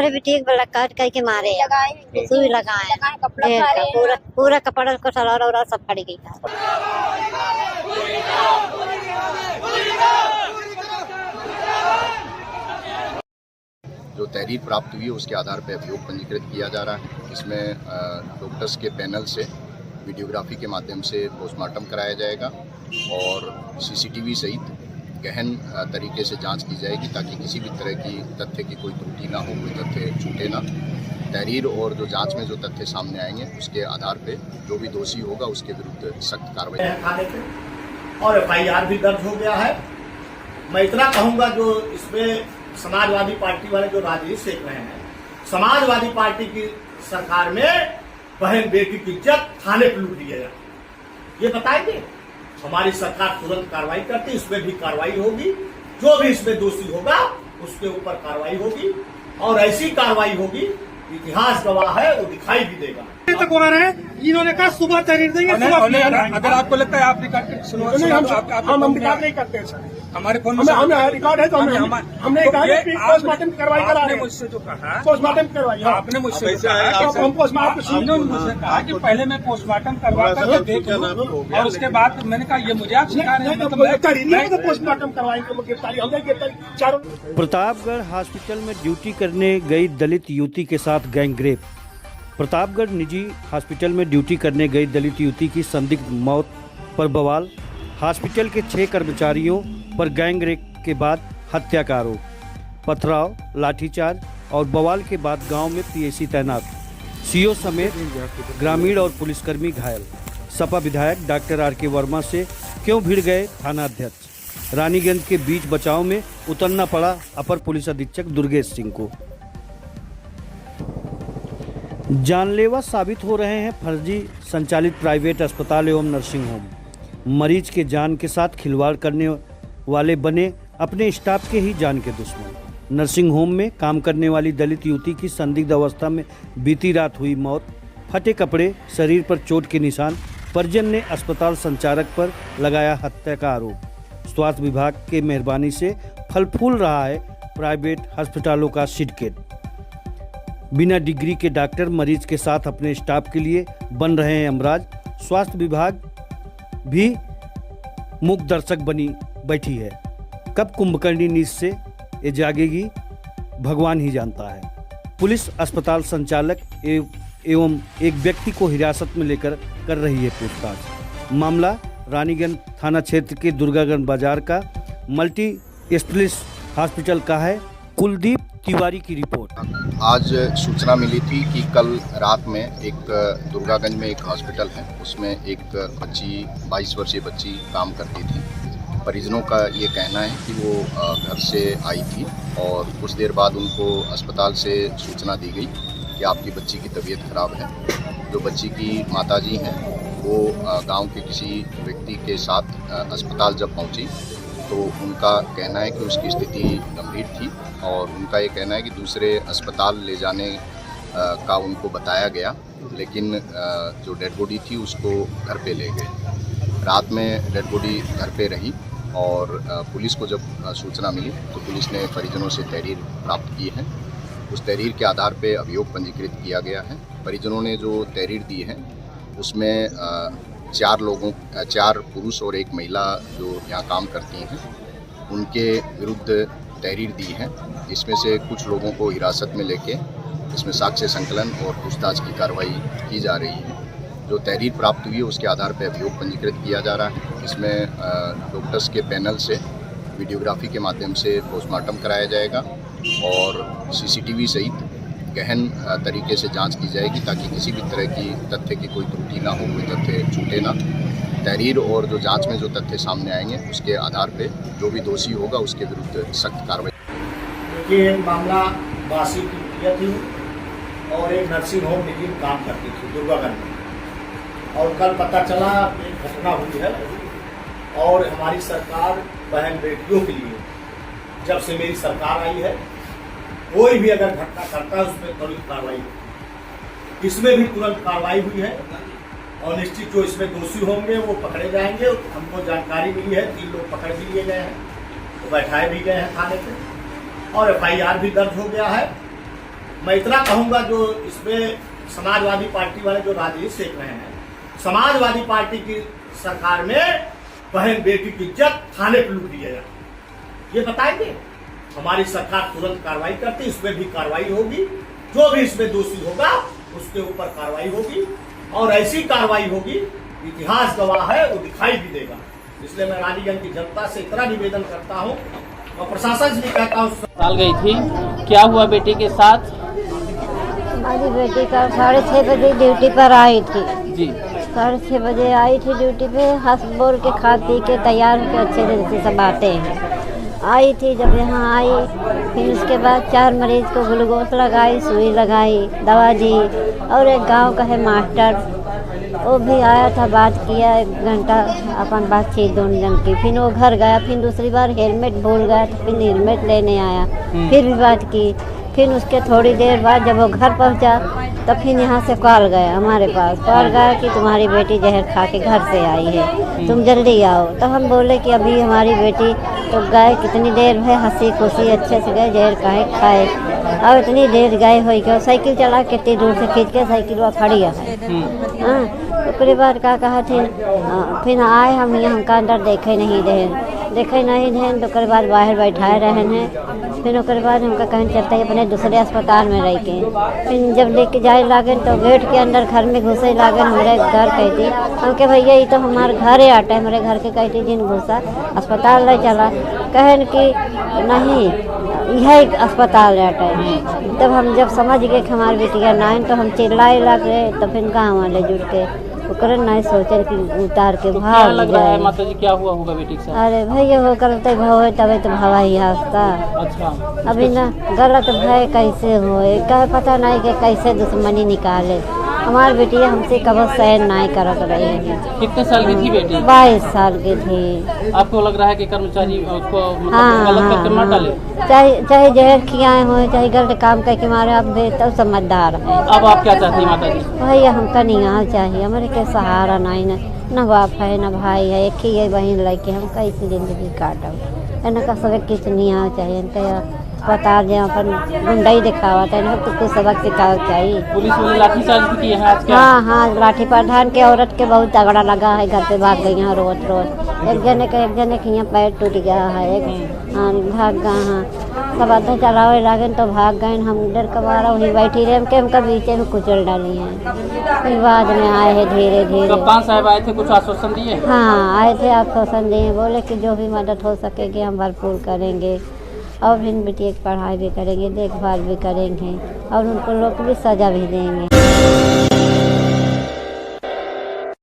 हमरे बेटी को काट करके मारे, सुई लगाए, पूरा कपड़ा को सलवार सब फट गई था। जो तहरीर प्राप्त हुई है उसके आधार पर अभियोग पंजीकृत किया जा रहा है। इसमें डॉक्टर्स के पैनल से वीडियोग्राफी के माध्यम से पोस्टमार्टम कराया जाएगा और सीसीटीवी सहित गहन तरीके से जांच की जाएगी ताकि किसी भी तरह की तथ्य की कोई त्रुटि ना हो, कोई तथ्य छूटे ना। तहरीर और जो जांच में जो तथ्य सामने आएंगे उसके आधार पे जो भी दोषी होगा उसके विरुद्ध सख्त कार्रवाई। और FIR भी दर्ज हो गया है। मैं इतना कहूँगा, जो इसमें समाजवादी पार्टी वाले जो राजनीति सेक रहे हैं, समाजवादी पार्टी की सरकार में बहन बेटी की इज्जत थाने पर लूट दिया जाए, ये बताएंगे। हमारी सरकार तुरंत कार्रवाई करती, इसमें भी कार्रवाई होगी। जो भी इसमें दोषी होगा उसके ऊपर कार्रवाई होगी और ऐसी कार्रवाई होगी, इतिहास गवाह है, वो दिखाई भी देगा। तक हो रहा है, इन्होंने कहा सुबह तहरीर देंगे। अगर आपको लगता है आप रिकॉर्ड हम रिकॉर्ड नहीं करते हैं सर, हमारे फोन में हमें रिकॉर्ड है तो हमने पोस्टमार्टम की कार्रवाई करा रहे हैं। मुझसे जो कहा पोस्टमार्टम करवाई, आपने मुझसे कहा हम पोस्टमार्टम उन्होंने मुझसे कहा कि पहले मैं पोस्टमार्टम करवा कर देख लूं और उसके बाद मैंने कहा ये मुझे आप सिखा रहे हैं तो पोस्टमार्टम करवाएंगे, गिरफ्तारी हमने गिरफ्तारी चारों। प्रतापगढ़ हॉस्पिटल में ड्यूटी करने गई दलित युवती के साथ गैंगरेप। प्रतापगढ़ निजी हॉस्पिटल में ड्यूटी करने गई दलित युवती की संदिग्ध मौत पर बवाल। हॉस्पिटल के 6 कर्मचारियों पर गैंगरेप के बाद हत्या का आरोप। पथराव, लाठीचार्ज और बवाल के बाद गांव में PAC तैनात। CO समेत ग्रामीण और पुलिसकर्मी घायल। सपा विधायक डॉक्टर RK वर्मा से क्यों भिड़ गए थाना अध्यक्ष। रानीगंज के बीच बचाव में उतरना पड़ा अपर पुलिस अधीक्षक दुर्गेश सिंह को। जानलेवा साबित हो रहे हैं फर्जी संचालित प्राइवेट अस्पताल एवं नर्सिंग होम। मरीज के जान के साथ खिलवाड़ करने वाले बने अपने स्टाफ के ही जान के दुश्मन। नर्सिंग होम में काम करने वाली दलित युवती की संदिग्ध अवस्था में बीती रात हुई मौत। फटे कपड़े, शरीर पर चोट के निशान। परिजन ने अस्पताल संचालक पर लगाया हत्या का आरोप। स्वास्थ्य विभाग के मेहरबानी से फल फूल रहा है प्राइवेट अस्पतालों का सिंडिकेट। बिना डिग्री के डॉक्टर मरीज के साथ अपने स्टाफ के लिए बन रहे हैं अमराज। स्वास्थ्य विभाग भी मूक दर्शक बनी बैठी है। कब कुंभकर्णी नींद से ये जागेगी भगवान ही जानता है। पुलिस अस्पताल संचालक एवं एक व्यक्ति को हिरासत में लेकर कर रही है पूछताछ। मामला रानीगंज थाना क्षेत्र के दुर्गागंज बाजार का मल्टी स्पेशलिस्ट हॉस्पिटल का है। कुलदीप तिवारी की रिपोर्ट। आज सूचना मिली थी कि कल रात में एक दुर्गागंज में एक हॉस्पिटल है, उसमें एक बच्ची 22 वर्षीय बच्ची काम करती थी। परिजनों का ये कहना है कि वो घर से आई थी और कुछ देर बाद उनको अस्पताल से सूचना दी गई कि आपकी बच्ची की तबीयत खराब है। जो बच्ची की माताजी हैं वो गांव के किसी व्यक्ति के साथ अस्पताल जब पहुंची तो उनका कहना है कि उसकी स्थिति गंभीर थी और उनका ये कहना है कि दूसरे अस्पताल ले जाने का उनको बताया गया, लेकिन जो डेड बॉडी थी उसको घर पे ले गए। रात में डेड बॉडी घर पे रही और पुलिस को जब सूचना मिली तो पुलिस ने परिजनों से तहरीर प्राप्त की है। उस तहरीर के आधार पे अभियोग पंजीकृत किया गया है। परिजनों ने जो तहरीर दी है उसमें 4 पुरुष और 1 महिला जो यहाँ काम करती हैं उनके विरुद्ध तहरीर दी है। इसमें से कुछ लोगों को हिरासत में लेके इसमें साक्ष्य संकलन और पूछताछ की कार्रवाई की जा रही है। जो तहरीर प्राप्त हुई है उसके आधार पर अभियोग पंजीकृत किया जा रहा है। इसमें डॉक्टर्स के पैनल से वीडियोग्राफी के माध्यम से पोस्टमार्टम कराया जाएगा और CCTV सहित गहन तरीके से जांच की जाएगी ताकि किसी भी तरह की तथ्य की कोई त्रुटि ना हो, कोई तथ्य छूटे ना। तहरीर और जो जांच में जो तथ्य सामने आएंगे उसके आधार पे जो भी दोषी होगा उसके विरुद्ध सख्त कार्रवाई। ये मामला वासी की प्रिया थी और एक नर्सिंग होम निजी काम करती थी दुर्गागंज में, और कल पता चला एक घटना हुई है और हमारी सरकार बहन बेटियों के लिए जब से मेरी सरकार आई है कोई भी अगर घटना करता है उसमें तुरंत कार्रवाई होती। इसमें भी तुरंत कार्रवाई हुई है और निश्चित जो इसमें दोषी होंगे वो पकड़े जाएंगे। हमको जानकारी मिली है 3 लोग पकड़ भी लिए गए हैं, तो बैठाए भी गए हैं थाने पे और FIR भी दर्ज हो गया है। मैं इतना कहूंगा, जो इसमें समाजवादी पार्टी वाले जो राजनीति सेक रहे हैं, समाजवादी पार्टी की सरकार में बहन बेटी की इज्जत थाने पर लूट लिया जाए, ये बताएंगे। हमारी सरकार तुरंत कार्रवाई करती, इसमें भी कार्रवाई होगी, जो भी इसमें दोषी होगा उसके ऊपर कार्रवाई होगी, और ऐसी कार्रवाई होगी, इतिहास गवाह है, वो दिखाई भी देगा। इसलिए मैं रानीगंज की जनता से इतना निवेदन करता हूँ और प्रशासन से भी कहता हूँ। साल गई थी, क्या हुआ बेटी के साथ? हमारी बेटी का 6:30 बजे ड्यूटी पर आई थी जी। 6:30 बजे आई थी ड्यूटी पे, हंस बोल के खा पी के तैयार होकर अच्छे दिन से सब आते हैं। आई थी, जब यहाँ आई फिर उसके बाद 4 मरीज को ग्लूकोज लगाई, सुई लगाई, दवा दी, और एक गांव का है मास्टर, वो भी आया था, बात किया 1 घंटा अपन बातचीत दोनों जन की। फिर वो घर गया, फिर दूसरी बार हेलमेट भूल गया तो फिर हेलमेट लेने आया, फिर भी बात की। फिर उसके थोड़ी देर बाद जब वो घर पहुंचा तो फिर यहाँ से कॉल गया हमारे पास, कॉल गया कि तुम्हारी बेटी जहर खा के घर से आई है, तुम जल्दी आओ। तो हम बोले कि अभी हमारी बेटी तो गए, कितनी देर है, हंसी खुशी अच्छे से गए, जहर काहे खाए, और इतनी देर गए हो गए, साइकिल चला के इतनी दूर से खींच के साइकिल वो खड़ी है। हाँ, ओकरे बाद का कहा थे, फिर आए हम यहाँ, हमका अंदर देखे नहीं रहे तो ओकरे बाद बाहर बैठाए रहे हैं। फिर ओकरे बाद हमका कहीं चलते अपने दूसरे अस्पताल में रह के, फिर जब लेके जाए लागन तो गेट के अंदर घर में घुसे लागन, हमारे घर कहती हमके भैया ये तो हमारे घर ही आटा है, हमारे घर के कहती जिन घुसा अस्पताल ले चला, कहन कि नहीं यह अस्पताल आटा है। तब हम जब समझ गए कि हमारी बेटिया नाइन, तो हम चिल्लाए लगे, तो फिर गाँव वाले जुट के ओकरे नहीं सोचे कि उतार के भाग लग रहा है माता जी, क्या हुआ होगा बेटी के साथ? अरे भैया हो करते भाव तबे तो भावा ही हास्ता। अच्छा, अभी ना गलत भय कैसे होए, कहे पता नहीं कि कैसे दुश्मनी निकाले। हमारी बेटिया हमसे कभी सहन नहीं करत रही है। कितने साल की थी बेटी? 22 साल की थी। आपको लग रहा है कि कर्मचारी उसको हाँ, गलत करके मार डाले? चाहे जहर खियाए हो, चाहे गलत काम करके मारे, अब तो समझदार है। अब आप क्या चाहती हैं माता जी? भैया हमका नहीं चाहिए, हमारे के सहारा नहीं, न बाप है न भाई है, एक ही बहन लेके हम कैसी जिंदगी काटब। इनका सबक किस नहीं चाहिए, इनका अस्पताल जहाँ पर गुंडाई दिखावा था, इनको कुछ सबक सिखावा चाहिए। पुलिस वाले लाठीचार्ज की है आज क्या? हाँ, लाठी प्रधान के औरत के बहुत तगड़ा लगा है, घर पे भाग गई हैं रोज। एक जने के यहाँ पैर टूट गया है, एक भाग गए हैं, सब आधा चलावे लागे तो भाग गए। हम डर कबारा वहीं बैठी रहे, हमका बीचे में कुचल डाली हैं। फिर बाद में आए हैं धीरे धीरे। कप्तान साहब आए थे, कुछ आश्वासन दिए? हाँ, आए थे, आश्वासन दिए, बोले कि जो भी मदद हो सकेगी हम भरपूर करेंगे, और फिर बेटी की पढ़ाई भी करेंगे, देखभाल भी करेंगे, और उनको लोग भी सजा भी देंगे।